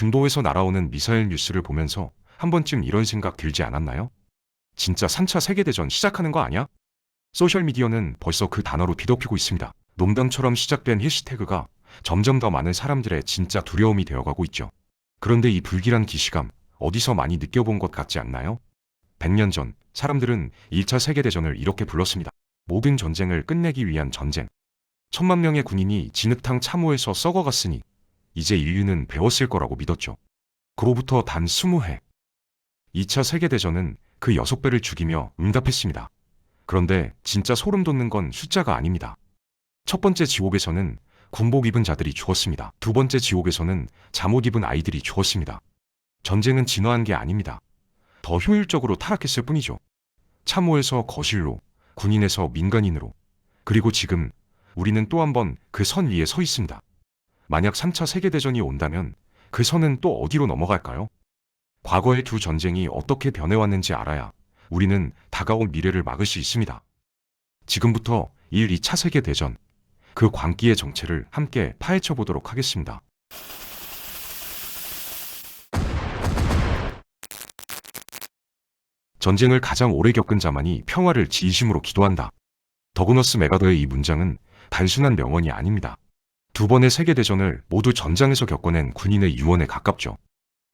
중도에서 날아오는 미사일 뉴스를 보면서 한 번쯤 이런 생각 들지 않았나요? 진짜 3차 세계대전 시작하는 거 아니야? 소셜미디어는 벌써 그 단어로 뒤덮이고 있습니다. 농담처럼 시작된 해시태그가 점점 더 많은 사람들의 진짜 두려움이 되어가고 있죠. 그런데 이 불길한 기시감 어디서 많이 느껴본 것 같지 않나요? 100년 전 사람들은 1차 세계대전을 이렇게 불렀습니다. 모든 전쟁을 끝내기 위한 전쟁. 1000만 명의 군인이 진흙탕 참호에서 썩어갔으니 이제 인류는 배웠을 거라고 믿었죠. 그로부터 단 20해. 2차 세계대전은 그 6배를 죽이며 응답했습니다. 그런데 진짜 소름 돋는 건 숫자가 아닙니다. 첫 번째 지옥에서는 군복 입은 자들이 죽었습니다. 두 번째 지옥에서는 잠옷 입은 아이들이 죽었습니다. 전쟁은 진화한 게 아닙니다. 더 효율적으로 타락했을 뿐이죠. 참호에서 거실로, 군인에서 민간인으로, 그리고 지금 우리는 또 한 번 그 선 위에 서 있습니다. 만약 3차 세계대전이 온다면 그 선은 또 어디로 넘어갈까요? 과거의 두 전쟁이 어떻게 변해왔는지 알아야 우리는 다가올 미래를 막을 수 있습니다. 지금부터 1, 2차 세계대전, 그 광기의 정체를 함께 파헤쳐 보도록 하겠습니다. 전쟁을 가장 오래 겪은 자만이 평화를 진심으로 기도한다. 더그너스 메가더의 이 문장은 단순한 명언이 아닙니다. 두 번의 세계대전을 모두 전장에서 겪어낸 군인의 유언에 가깝죠.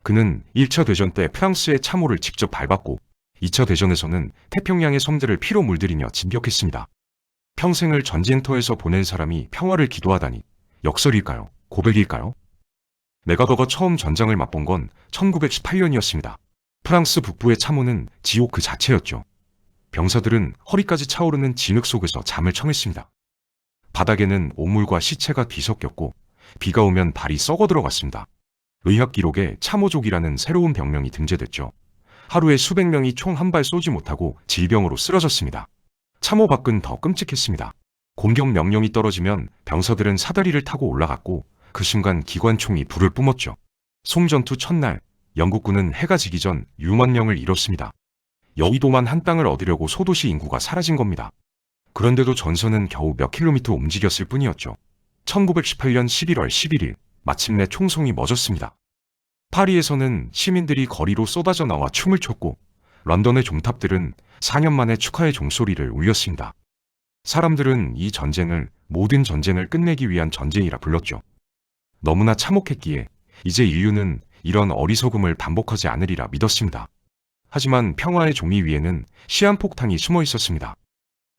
그는 1차 대전 때 프랑스의 참호를 직접 밟았고 2차 대전에서는 태평양의 섬들을 피로 물들이며 진격했습니다. 평생을 전쟁터에서 보낸 사람이 평화를 기도하다니 역설일까요? 고백일까요? 메가더가 처음 전장을 맛본 건 1918년이었습니다. 프랑스 북부의 참호는 지옥 그 자체였죠. 병사들은 허리까지 차오르는 진흙 속에서 잠을 청했습니다. 바닥에는 오물과 시체가 뒤섞였고 비가 오면 발이 썩어 들어갔습니다. 의학 기록에 참호족이라는 새로운 병명이 등재됐죠. 하루에 수백 명이 총 한 발 쏘지 못하고 질병으로 쓰러졌습니다. 참호 밖은 더 끔찍했습니다. 공격 명령이 떨어지면 병사들은 사다리를 타고 올라갔고 그 순간 기관총이 불을 뿜었죠. 송전투 첫날 영국군은 해가 지기 전 6만 명을 잃었습니다. 여의도만 한 땅을 얻으려고 소도시 인구가 사라진 겁니다. 그런데도 전선은 겨우 몇 킬로미터 움직였을 뿐이었죠. 1918년 11월 11일 마침내 총성이 멎었습니다. 파리에서는 시민들이 거리로 쏟아져 나와 춤을 췄고 런던의 종탑들은 4년 만에 축하의 종소리를 울렸습니다. 사람들은 이 전쟁을 모든 전쟁을 끝내기 위한 전쟁이라 불렀죠. 너무나 참혹했기에 이제 인류는 이런 어리석음을 반복하지 않으리라 믿었습니다. 하지만 평화의 종이 위에는 시한폭탄이 숨어 있었습니다.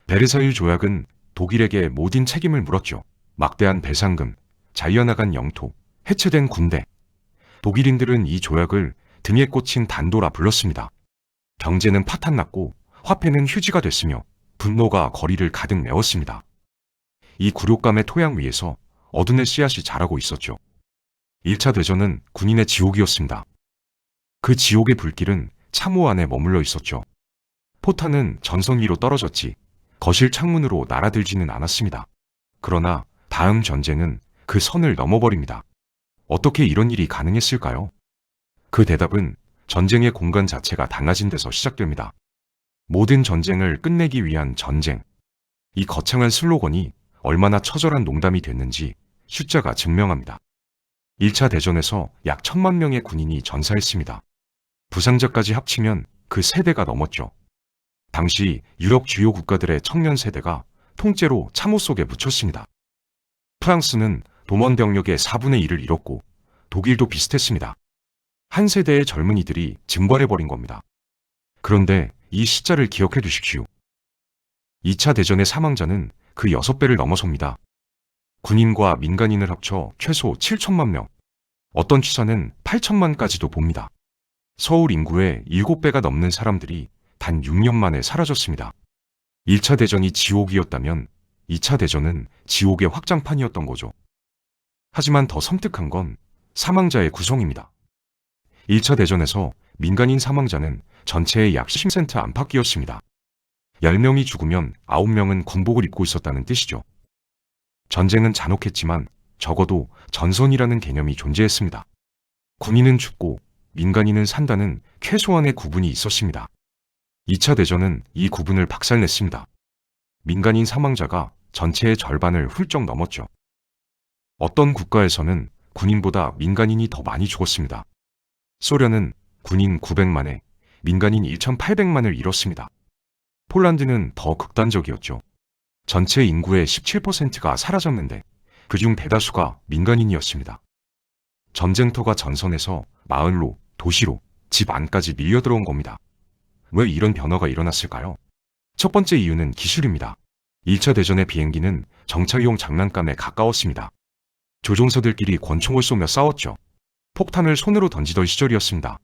베르사유 조약은 독일에게 모든 책임을 물었죠. 막대한 배상금, 잘려나간 영토, 해체된 군대. 독일인들은 이 조약을 등에 꽂힌 단도라 불렀습니다. 경제는 파탄났고 화폐는 휴지가 됐으며 분노가 거리를 가득 메웠습니다. 이 굴욕감의 토양 위에서 어둠의 씨앗이 자라고 있었죠. 1차 대전은 군인의 지옥이었습니다. 그 지옥의 불길은 참호 안에 머물러 있었죠. 포탄은 전선 위로 떨어졌지 거실 창문으로 날아들지는 않았습니다. 그러나 다음 전쟁은 그 선을 넘어버립니다. 어떻게 이런 일이 가능했을까요? 그 대답은 전쟁의 공간 자체가 달라진 데서 시작됩니다. 모든 전쟁을 끝내기 위한 전쟁. 이 거창한 슬로건이 얼마나 처절한 농담이 됐는지 숫자가 증명합니다. 1차 대전에서 약 1000만 명의 군인이 전사했습니다. 부상자까지 합치면 그 세대가 넘었죠. 당시 유럽 주요 국가들의 청년 세대가 통째로 참호 속에 묻혔습니다. 프랑스는 도먼 병력의 4분의 1을 잃었고 독일도 비슷했습니다. 한 세대의 젊은이들이 증발해버린 겁니다. 그런데 이 숫자를 기억해 두십시오. 2차 대전의 사망자는 그 6배를 넘어섭니다. 군인과 민간인을 합쳐 최소 7천만 명, 어떤 추산은 8천만까지도 봅니다. 서울 인구의 7배가 넘는 사람들이 단 6년 만에 사라졌습니다. 1차 대전이 지옥이었다면 2차 대전은 지옥의 확장판이었던 거죠. 하지만 더 섬뜩한 건 사망자의 구성입니다. 1차 대전에서 민간인 사망자는 전체의 약 10% 안팎이었습니다. 10명이 죽으면 9명은 군복을 입고 있었다는 뜻이죠. 전쟁은 잔혹했지만 적어도 전선이라는 개념이 존재했습니다. 군인은 죽고 민간인은 산다는 최소한의 구분이 있었습니다. 2차 대전은 이 구분을 박살냈습니다. 민간인 사망자가 전체의 절반을 훌쩍 넘었죠. 어떤 국가에서는 군인보다 민간인이 더 많이 죽었습니다. 소련은 군인 900만에 민간인 1,800만을 잃었습니다. 폴란드는 더 극단적이었죠. 전체 인구의 17%가 사라졌는데 그중 대다수가 민간인이었습니다. 전쟁터가 전선에서 마을로, 도시로, 집 안까지 밀려들어온 겁니다. 왜 이런 변화가 일어났을까요? 첫 번째 이유는 기술입니다. 1차 대전의 비행기는 정찰용 장난감에 가까웠습니다. 조종사들끼리 권총을 쏘며 싸웠죠. 폭탄을 손으로 던지던 시절이었습니다.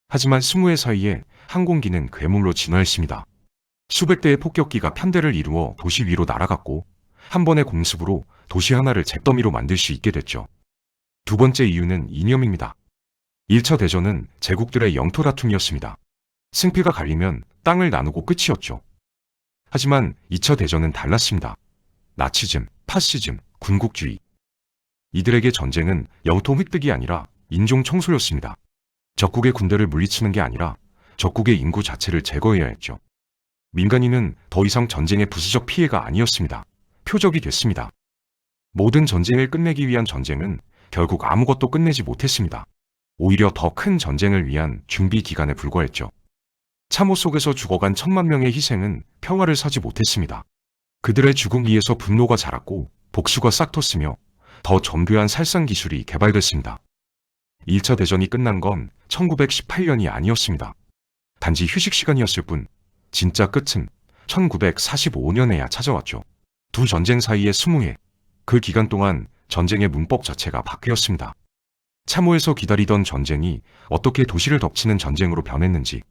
하지만 스무해 사이에 항공기는 괴물로 진화했습니다. 수백 대의 폭격기가 편대를 이루어 도시 위로 날아갔고 한 번의 공습으로 도시 하나를 잿더미로 만들 수 있게 됐죠. 두 번째 이유는 이념입니다. 1차 대전은 제국들의 영토 다툼이었습니다. 승패가 갈리면 땅을 나누고 끝이었죠. 하지만 2차 대전은 달랐습니다. 나치즘, 파시즘, 군국주의. 이들에게 전쟁은 영토 획득이 아니라 인종 청소였습니다. 적국의 군대를 물리치는 게 아니라 적국의 인구 자체를 제거해야 했죠. 민간인은 더 이상 전쟁의 부수적 피해가 아니었습니다. 표적이 됐습니다. 모든 전쟁을 끝내기 위한 전쟁은 결국 아무것도 끝내지 못했습니다. 오히려 더 큰 전쟁을 위한 준비 기간에 불과했죠. 참호 속에서 죽어간 1,000만 명의 희생은 평화를 사지 못했습니다. 그들의 죽음 위에서 분노가 자랐고 복수가 싹텄으며 더 정교한 살상 기술이 개발됐습니다. 1차 대전이 끝난 건 1918년이 아니었습니다. 단지 휴식 시간이었을 뿐 진짜 끝은 1945년에야 찾아왔죠. 두 전쟁 사이의 20해, 그 기간 동안 전쟁의 문법 자체가 바뀌었습니다. 참호에서 기다리던 전쟁이 어떻게 도시를 덮치는 전쟁으로 변했는지,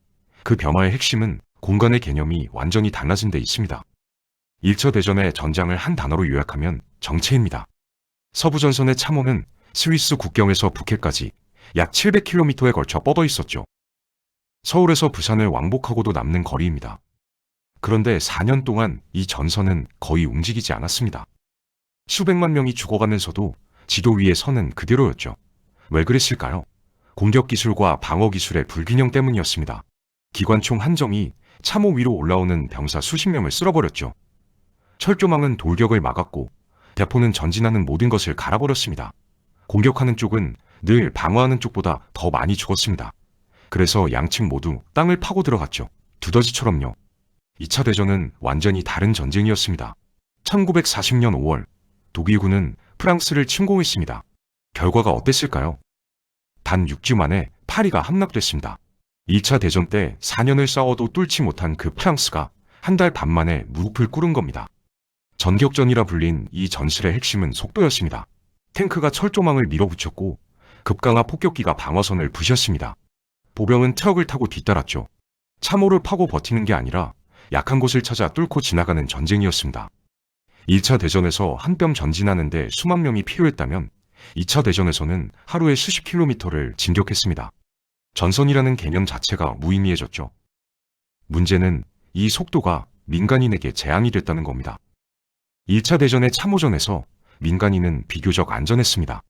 그 변화의 핵심은 공간의 개념이 완전히 달라진 데 있습니다. 1차 대전의 전장을 한 단어로 요약하면 정체입니다. 서부전선의 참호는 스위스 국경에서 북해까지 약 700km에 걸쳐 뻗어 있었죠. 서울에서 부산을 왕복하고도 남는 거리입니다. 그런데 4년 동안 이 전선은 거의 움직이지 않았습니다. 수백만 명이 죽어가면서도 지도 위의 선은 그대로였죠. 왜 그랬을까요? 공격 기술과 방어 기술의 불균형 때문이었습니다. 기관총 한 정이 참호 위로 올라오는 병사 수십 명을 쓸어버렸죠. 철조망은 돌격을 막았고 대포는 전진하는 모든 것을 갈아버렸습니다. 공격하는 쪽은 늘 방어하는 쪽보다 더 많이 죽었습니다. 그래서 양측 모두 땅을 파고 들어갔죠. 두더지처럼요. 2차 대전은 완전히 다른 전쟁이었습니다. 1940년 5월 독일군은 프랑스를 침공했습니다. 결과가 어땠을까요? 단 6주 만에 파리가 함락됐습니다. 2차 대전 때 4년을 싸워도 뚫지 못한 그 프랑스가 한 달 반 만에 무릎을 꿇은 겁니다. 전격전이라 불린 이 전술의 핵심은 속도였습니다. 탱크가 철조망을 밀어붙였고 급강화 폭격기가 방어선을 부셨습니다. 보병은 트럭을 타고 뒤따랐죠. 참호를 파고 버티는 게 아니라 약한 곳을 찾아 뚫고 지나가는 전쟁이었습니다. 1차 대전에서 한 뼘 전진하는데 수만 명이 필요했다면 2차 대전에서는 하루에 수십 킬로미터를 진격했습니다. 전선이라는 개념 자체가 무의미해졌죠. 문제는 이 속도가 민간인에게 재앙이 됐다는 겁니다. 1차 대전의 참호전에서 민간인은 비교적 안전했습니다.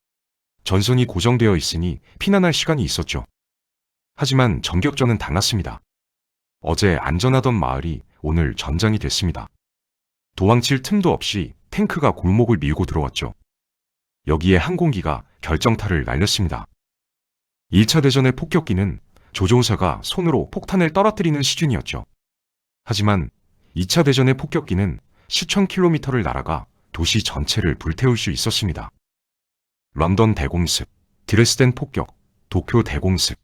전선이 고정되어 있으니 피난할 시간이 있었죠. 하지만 전격전은 달랐습니다. 어제 안전하던 마을이 오늘 전장이 됐습니다. 도망칠 틈도 없이 탱크가 골목을 밀고 들어왔죠. 여기에 항공기가 결정타를 날렸습니다. 1차 대전의 폭격기는 조종사가 손으로 폭탄을 떨어뜨리는 수준이었죠. 하지만 2차 대전의 폭격기는 수천 킬로미터를 날아가 도시 전체를 불태울 수 있었습니다. 런던 대공습, 드레스덴 폭격, 도쿄 대공습.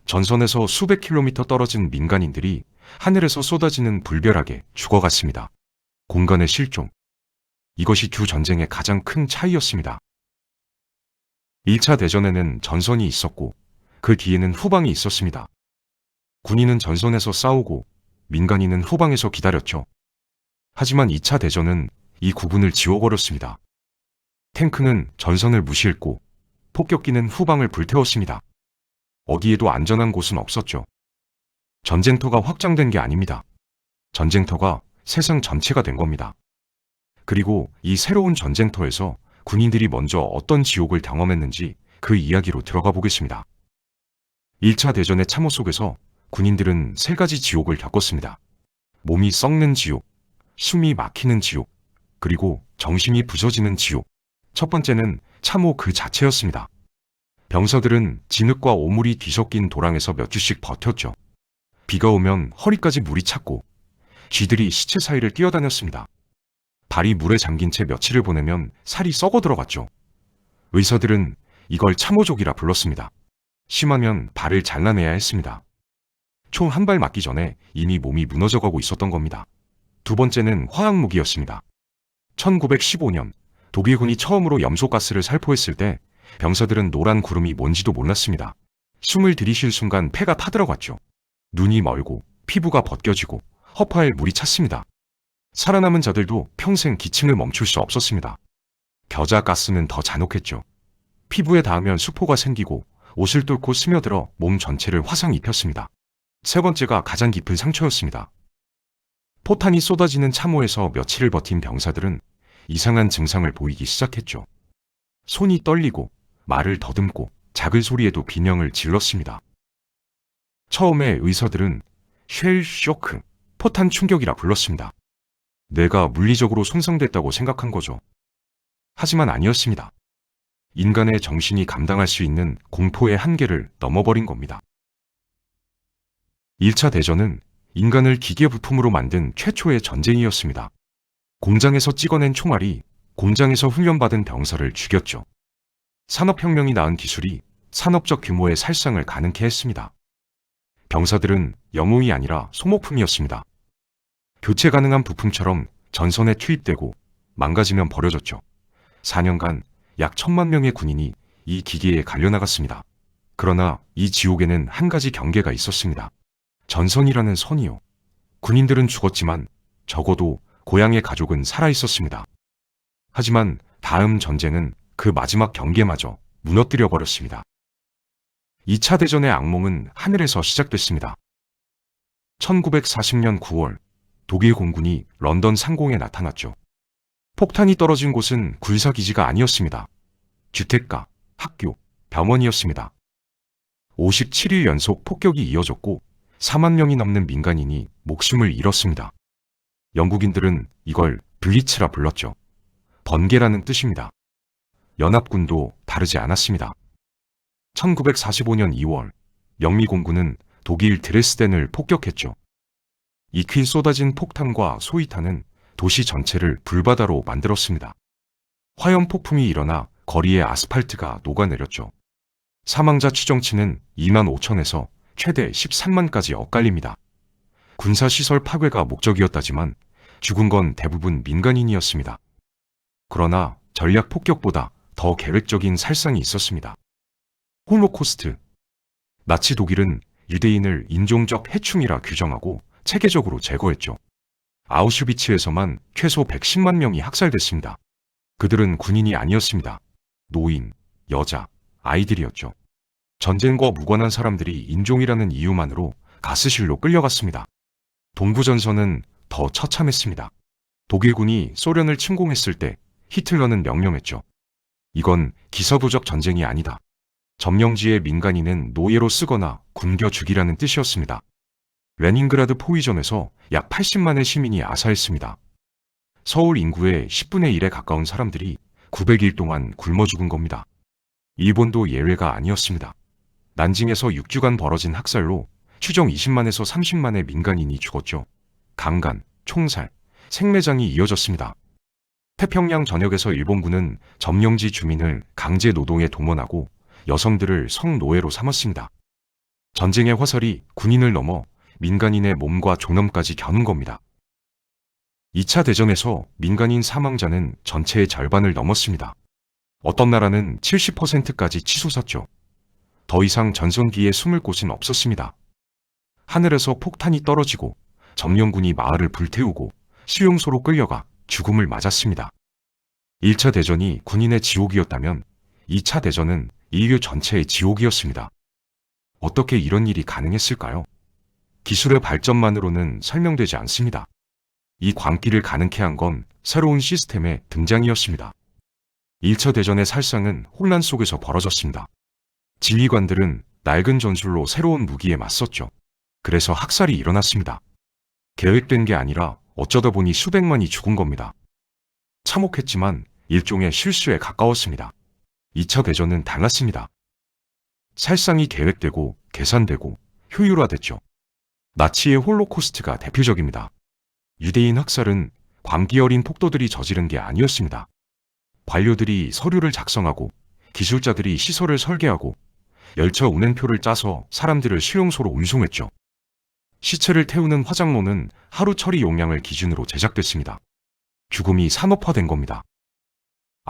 전선에서 수백 킬로미터 떨어진 민간인들이 하늘에서 쏟아지는 불벼락에 죽어갔습니다. 공간의 실종. 이것이 두 전쟁의 가장 큰 차이였습니다. 1차 대전에는 전선이 있었고 그 뒤에는 후방이 있었습니다. 군인은 전선에서 싸우고 민간인은 후방에서 기다렸죠. 하지만 2차 대전은 이 구분을 지워버렸습니다. 탱크는 전선을 무시했고 폭격기는 후방을 불태웠습니다. 어디에도 안전한 곳은 없었죠. 전쟁터가 확장된 게 아닙니다. 전쟁터가 세상 전체가 된 겁니다. 그리고 이 새로운 전쟁터에서 군인들이 먼저 어떤 지옥을 경험했는지 그 이야기로 들어가 보겠습니다. 1차 대전의 참호 속에서 군인들은 세 가지 지옥을 겪었습니다. 몸이 썩는 지옥, 숨이 막히는 지옥, 그리고 정신이 부서지는 지옥. 첫 번째는 참호 그 자체였습니다. 병사들은 진흙과 오물이 뒤섞인 도랑에서 몇 주씩 버텼죠. 비가 오면 허리까지 물이 찼고 쥐들이 시체 사이를 뛰어다녔습니다. 발이 물에 잠긴 채 며칠을 보내면 살이 썩어 들어갔죠. 의사들은 이걸 참호족이라 불렀습니다. 심하면 발을 잘라내야 했습니다. 총 한 발 맞기 전에 이미 몸이 무너져가고 있었던 겁니다. 두 번째는 화학무기였습니다. 1915년 독일군이 처음으로 염소가스를 살포했을 때 병사들은 노란 구름이 뭔지도 몰랐습니다. 숨을 들이쉴 순간 폐가 타들어갔죠. 눈이 멀고 피부가 벗겨지고 허파에 물이 찼습니다. 살아남은 자들도 평생 기침을 멈출 수 없었습니다. 겨자가스는 더 잔혹했죠. 피부에 닿으면 수포가 생기고 옷을 뚫고 스며들어 몸 전체를 화상 입혔습니다. 세 번째가 가장 깊은 상처였습니다. 포탄이 쏟아지는 참호에서 며칠을 버틴 병사들은 이상한 증상을 보이기 시작했죠. 손이 떨리고 말을 더듬고 작은 소리에도 비명을 질렀습니다. 처음에 의사들은 쉘 쇼크, 포탄 충격이라 불렀습니다. 뇌가 물리적으로 손상됐다고 생각한 거죠. 하지만 아니었습니다. 인간의 정신이 감당할 수 있는 공포의 한계를 넘어버린 겁니다. 1차 대전은 인간을 기계 부품으로 만든 최초의 전쟁이었습니다. 공장에서 찍어낸 총알이 공장에서 훈련받은 병사를 죽였죠. 산업혁명이 낳은 기술이 산업적 규모의 살상을 가능케 했습니다. 병사들은 영웅이 아니라 소모품이었습니다. 교체 가능한 부품처럼 전선에 투입되고 망가지면 버려졌죠. 4년간 약 1,000만 명의 군인이 이 기계에 갈려나갔습니다. 그러나 이 지옥에는 한 가지 경계가 있었습니다. 전선이라는 선이요. 군인들은 죽었지만 적어도 고향의 가족은 살아있었습니다. 하지만 다음 전쟁은 그 마지막 경계마저 무너뜨려 버렸습니다. 2차 대전의 악몽은 하늘에서 시작됐습니다. 1940년 9월 독일 공군이 런던 상공에 나타났죠. 폭탄이 떨어진 곳은 군사기지가 아니었습니다. 주택가, 학교, 병원이었습니다. 57일 연속 폭격이 이어졌고 4만 명이 넘는 민간인이 목숨을 잃었습니다. 영국인들은 이걸 블리츠라 불렀죠. 번개라는 뜻입니다. 연합군도 다르지 않았습니다. 1945년 2월 영미공군은 독일 드레스덴을 폭격했죠. 익히 쏟아진 폭탄과 소위탄은 도시 전체를 불바다로 만들었습니다. 화염폭풍이 일어나 거리의 아스팔트가 녹아내렸죠. 사망자 추정치는 2만 5천에서 최대 13만까지 엇갈립니다. 군사시설 파괴가 목적이었다지만 죽은 건 대부분 민간인이었습니다. 그러나 전략 폭격보다 더 계획적인 살상이 있었습니다. 홀로코스트. 나치 독일은 유대인을 인종적 해충이라 규정하고 체계적으로 제거했죠. 아우슈비츠에서만 최소 110만 명이 학살됐습니다. 그들은 군인이 아니었습니다. 노인, 여자, 아이들이었죠. 전쟁과 무관한 사람들이 인종이라는 이유만으로 가스실로 끌려갔습니다. 동부전선은 더 처참했습니다. 독일군이 소련을 침공했을 때 히틀러는 명령했죠. 이건 기서도적 전쟁이 아니다. 점령지의 민간인은 노예로 쓰거나 굶겨 죽이라는 뜻이었습니다. 레닌그라드 포위전에서 약 80만의 시민이 아사했습니다. 서울 인구의 10분의 1에 가까운 사람들이 900일 동안 굶어 죽은 겁니다. 일본도 예외가 아니었습니다. 난징에서 6주간 벌어진 학살로 추정 20만에서 30만의 민간인이 죽었죠. 강간, 총살, 생매장이 이어졌습니다. 태평양 전역에서 일본군은 점령지 주민을 강제 노동에 동원하고 여성들을 성노예로 삼았습니다. 전쟁의 화살이 군인을 넘어 민간인의 몸과 존엄까지 겨눈 겁니다. 2차 대전에서 민간인 사망자는 전체의 절반을 넘었습니다. 어떤 나라는 70%까지 치솟았죠. 더 이상 전선기에 숨을 곳은 없었습니다. 하늘에서 폭탄이 떨어지고 점령군이 마을을 불태우고 수용소로 끌려가 죽음을 맞았습니다. 1차 대전이 군인의 지옥이었다면 2차 대전은 인류 전체의 지옥이었습니다. 어떻게 이런 일이 가능했을까요? 기술의 발전만으로는 설명되지 않습니다. 이 광기를 가능케 한 건 새로운 시스템의 등장이었습니다. 1차 대전의 살상은 혼란 속에서 벌어졌습니다. 지휘관들은 낡은 전술로 새로운 무기에 맞섰죠. 그래서 학살이 일어났습니다. 계획된 게 아니라 어쩌다 보니 수백만이 죽은 겁니다. 참혹했지만 일종의 실수에 가까웠습니다. 2차 대전은 달랐습니다. 살상이 계획되고 계산되고 효율화됐죠. 나치의 홀로코스트가 대표적입니다. 유대인 학살은 광기 어린 폭도들이 저지른 게 아니었습니다. 관료들이 서류를 작성하고 기술자들이 시설을 설계하고 열차 운행표를 짜서 사람들을 수용소로 운송했죠. 시체를 태우는 화장로는 하루 처리 용량을 기준으로 제작됐습니다. 죽음이 산업화된 겁니다.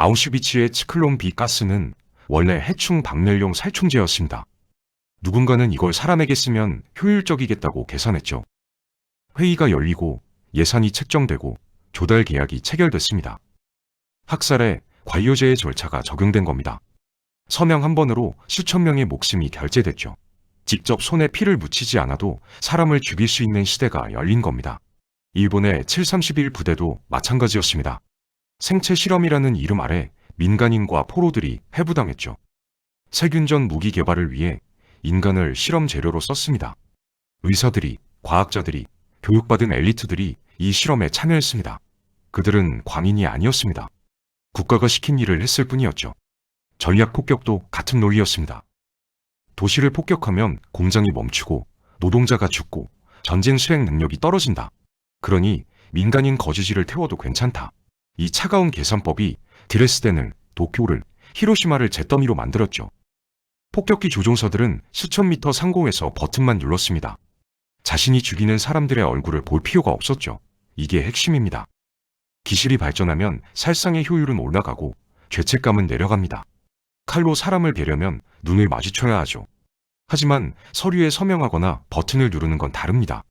아우슈비츠의 츠클론 B 가스는 원래 해충 박멸용 살충제였습니다. 누군가는 이걸 사람에게 쓰면 효율적이겠다고 계산했죠. 회의가 열리고 예산이 책정되고 조달 계약이 체결됐습니다. 학살에 관료제의 절차가 적용된 겁니다. 서명 한 번으로 수천 명의 목숨이 결제됐죠. 직접 손에 피를 묻히지 않아도 사람을 죽일 수 있는 시대가 열린 겁니다. 일본의 731 부대도 마찬가지였습니다. 생체 실험이라는 이름 아래 민간인과 포로들이 해부당했죠. 세균전 무기 개발을 위해 인간을 실험 재료로 썼습니다. 의사들이, 과학자들이, 교육받은 엘리트들이 이 실험에 참여했습니다. 그들은 광인이 아니었습니다. 국가가 시킨 일을 했을 뿐이었죠. 전략 폭격도 같은 논리였습니다. 도시를 폭격하면 공장이 멈추고 노동자가 죽고 전쟁 수행 능력이 떨어진다. 그러니 민간인 거주지를 태워도 괜찮다. 이 차가운 계산법이 드레스덴을, 도쿄를, 히로시마를 잿더미로 만들었죠. 폭격기 조종사들은 수천 미터 상공에서 버튼만 눌렀습니다. 자신이 죽이는 사람들의 얼굴을 볼 필요가 없었죠. 이게 핵심입니다. 기술이 발전하면 살상의 효율은 올라가고 죄책감은 내려갑니다. 칼로 사람을 베려면 눈을 마주쳐야 하죠. 하지만 서류에 서명하거나 버튼을 누르는 건 다릅니다.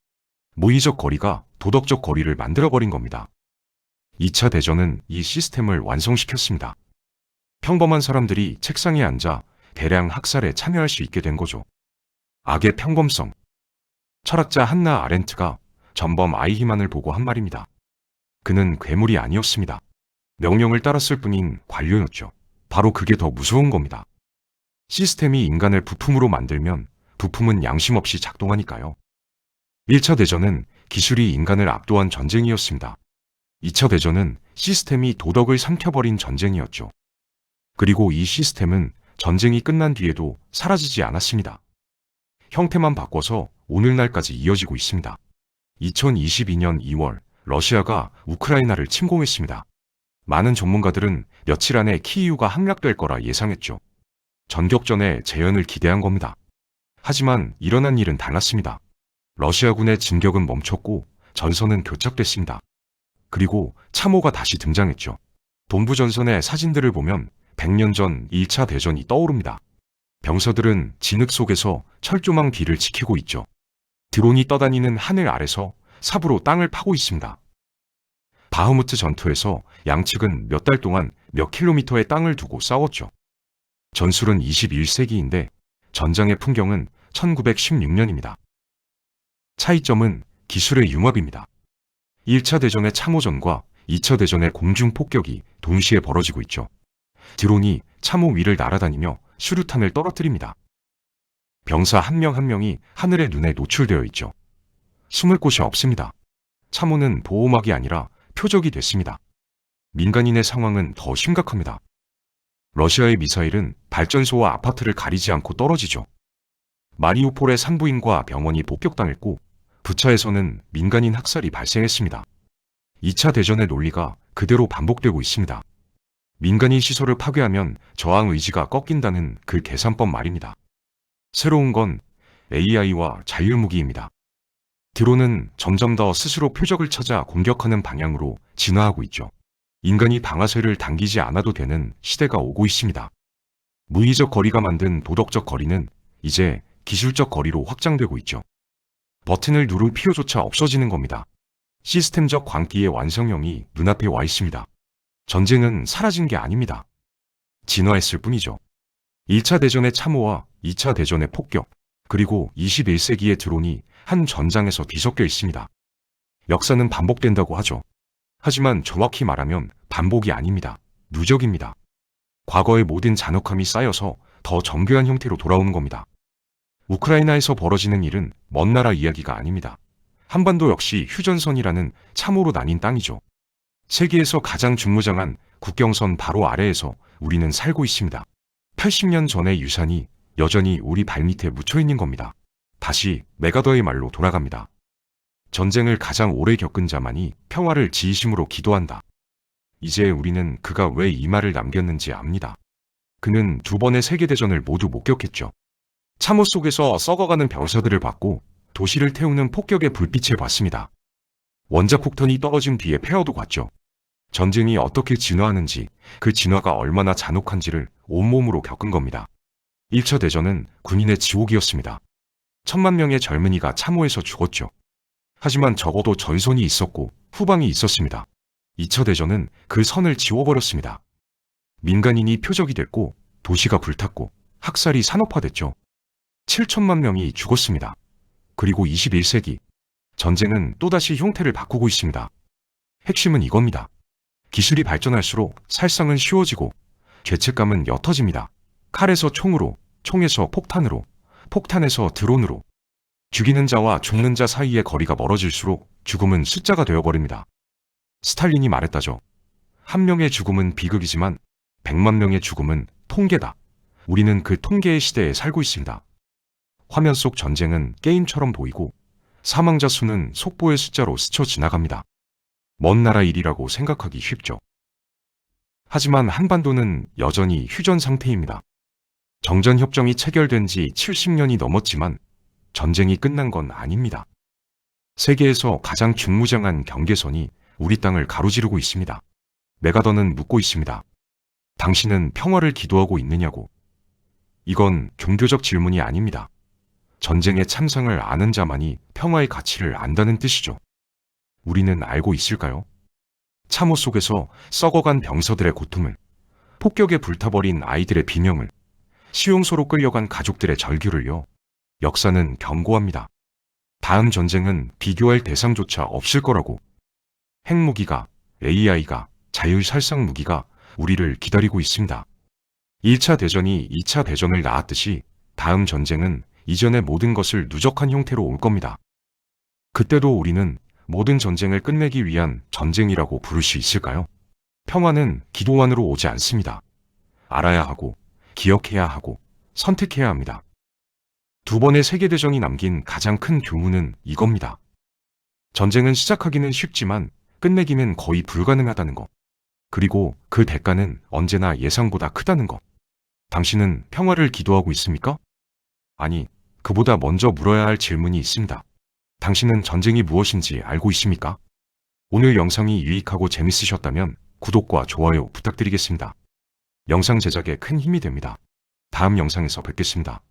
모의적 거리가 도덕적 거리를 만들어버린 겁니다. 2차 대전은 이 시스템을 완성시켰습니다. 평범한 사람들이 책상에 앉아 대량 학살에 참여할 수 있게 된 거죠. 악의 평범성. 철학자 한나 아렌트가 전범 아이히만을 보고 한 말입니다. 그는 괴물이 아니었습니다. 명령을 따랐을 뿐인 관료였죠. 바로 그게 더 무서운 겁니다. 시스템이 인간을 부품으로 만들면 부품은 양심 없이 작동하니까요. 1차 대전은 기술이 인간을 압도한 전쟁이었습니다. 2차 대전은 시스템이 도덕을 삼켜버린 전쟁이었죠. 그리고 이 시스템은 전쟁이 끝난 뒤에도 사라지지 않았습니다. 형태만 바꿔서 오늘날까지 이어지고 있습니다. 2022년 2월 러시아가 우크라이나를 침공했습니다. 많은 전문가들은 며칠 안에 키이우가 함락될 거라 예상했죠. 전격전에 재현을 기대한 겁니다. 하지만 일어난 일은 달랐습니다. 러시아군의 진격은 멈췄고 전선은 교착됐습니다. 그리고 참호가 다시 등장했죠. 동부전선의 사진들을 보면 100년 전 1차 대전이 떠오릅니다. 병사들은 진흙 속에서 철조망 뒤를 지키고 있죠. 드론이 떠다니는 하늘 아래서 삽으로 땅을 파고 있습니다. 바흐무트 전투에서 양측은 몇 달 동안 몇 킬로미터의 땅을 두고 싸웠죠. 전술은 21세기인데 전장의 풍경은 1916년입니다. 차이점은 기술의 융합입니다. 1차 대전의 참호전과 2차 대전의 공중폭격이 동시에 벌어지고 있죠. 드론이 참호 위를 날아다니며 수류탄을 떨어뜨립니다. 병사 한 명 한 명이 하늘의 눈에 노출되어 있죠. 숨을 곳이 없습니다. 참호는 보호막이 아니라 표적이 됐습니다. 민간인의 상황은 더 심각합니다. 러시아의 미사일은 발전소와 아파트를 가리지 않고 떨어지죠. 마리우폴의 산부인과 병원이 폭격당했고 부차에서는 민간인 학살이 발생했습니다. 2차 대전의 논리가 그대로 반복되고 있습니다. 민간인 시설을 파괴하면 저항 의지가 꺾인다는 그 계산법 말입니다. 새로운 건 AI와 자율무기입니다. 드론은 점점 더 스스로 표적을 찾아 공격하는 방향으로 진화하고 있죠. 인간이 방아쇠를 당기지 않아도 되는 시대가 오고 있습니다. 무의적 거리가 만든 도덕적 거리는 이제 기술적 거리로 확장되고 있죠. 버튼을 누를 필요조차 없어지는 겁니다. 시스템적 광기의 완성형이 눈앞에 와 있습니다. 전쟁은 사라진 게 아닙니다. 진화했을 뿐이죠. 1차 대전의 참호와 2차 대전의 폭격, 그리고 21세기의 드론이 한 전장에서 뒤섞여 있습니다. 역사는 반복된다고 하죠. 하지만 정확히 말하면 반복이 아닙니다. 누적입니다. 과거의 모든 잔혹함이 쌓여서 더 정교한 형태로 돌아오는 겁니다. 우크라이나에서 벌어지는 일은 먼 나라 이야기가 아닙니다. 한반도 역시 휴전선이라는 참호로 나뉜 땅이죠. 세계에서 가장 중무장한 국경선 바로 아래에서 우리는 살고 있습니다. 80년 전의 유산이 여전히 우리 발밑에 묻혀 있는 겁니다. 다시 메가더의 말로 돌아갑니다. 전쟁을 가장 오래 겪은 자만이 평화를 지으심으로 기도한다. 이제 우리는 그가 왜 이 말을 남겼는지 압니다. 그는 2번의 세계대전을 모두 목격했죠. 참호 속에서 썩어가는 병사들을 봤고 도시를 태우는 폭격의 불빛을 봤습니다. 원자폭탄이 떨어진 뒤에 폐허도 봤죠. 전쟁이 어떻게 진화하는지, 그 진화가 얼마나 잔혹한지를 온몸으로 겪은 겁니다. 1차 대전은 군인의 지옥이었습니다. 1000만 명의 젊은이가 참호에서 죽었죠. 하지만 적어도 전선이 있었고 후방이 있었습니다. 2차 대전은 그 선을 지워버렸습니다. 민간인이 표적이 됐고 도시가 불탔고 학살이 산업화됐죠. 7천만 명이 죽었습니다. 그리고 21세기 전쟁은 또다시 형태를 바꾸고 있습니다. 핵심은 이겁니다. 기술이 발전할수록 살상은 쉬워지고 죄책감은 옅어집니다. 칼에서 총으로, 총에서 폭탄으로, 폭탄에서 드론으로. 죽이는 자와 죽는 자 사이의 거리가 멀어질수록 죽음은 숫자가 되어버립니다. 스탈린이 말했다죠. 한 명의 죽음은 비극이지만 100만 명의 죽음은 통계다. 우리는 그 통계의 시대에 살고 있습니다. 화면 속 전쟁은 게임처럼 보이고 사망자 수는 속보의 숫자로 스쳐 지나갑니다. 먼 나라 일이라고 생각하기 쉽죠. 하지만 한반도는 여전히 휴전 상태입니다. 정전협정이 체결된 지 70년이 넘었지만 전쟁이 끝난 건 아닙니다. 세계에서 가장 중무장한 경계선이 우리 땅을 가로지르고 있습니다. 메가더는 묻고 있습니다. 당신은 평화를 기도하고 있느냐고. 이건 종교적 질문이 아닙니다. 전쟁의 참상을 아는 자만이 평화의 가치를 안다는 뜻이죠. 우리는 알고 있을까요? 참호 속에서 썩어간 병사들의 고통을, 폭격에 불타버린 아이들의 비명을, 수용소로 끌려간 가족들의 절규를요. 역사는 경고합니다. 다음 전쟁은 비교할 대상조차 없을 거라고. 핵무기가, AI가, 자율살상 무기가 우리를 기다리고 있습니다. 1차 대전이 2차 대전을 낳았듯이 다음 전쟁은 이전의 모든 것을 누적한 형태로 올 겁니다. 그때도 우리는 모든 전쟁을 끝내기 위한 전쟁이라고 부를 수 있을까요? 평화는 기도만으로 오지 않습니다. 알아야 하고, 기억해야 하고, 선택해야 합니다. 2번의 세계대전이 남긴 가장 큰 교훈은 이겁니다. 전쟁은 시작하기는 쉽지만 끝내기는 거의 불가능하다는 것. 그리고 그 대가는 언제나 예상보다 크다는 것. 당신은 평화를 기도하고 있습니까? 아니, 그보다 먼저 물어야 할 질문이 있습니다. 당신은 전쟁이 무엇인지 알고 있습니까? 오늘 영상이 유익하고 재밌으셨다면 구독과 좋아요 부탁드리겠습니다. 영상 제작에 큰 힘이 됩니다. 다음 영상에서 뵙겠습니다.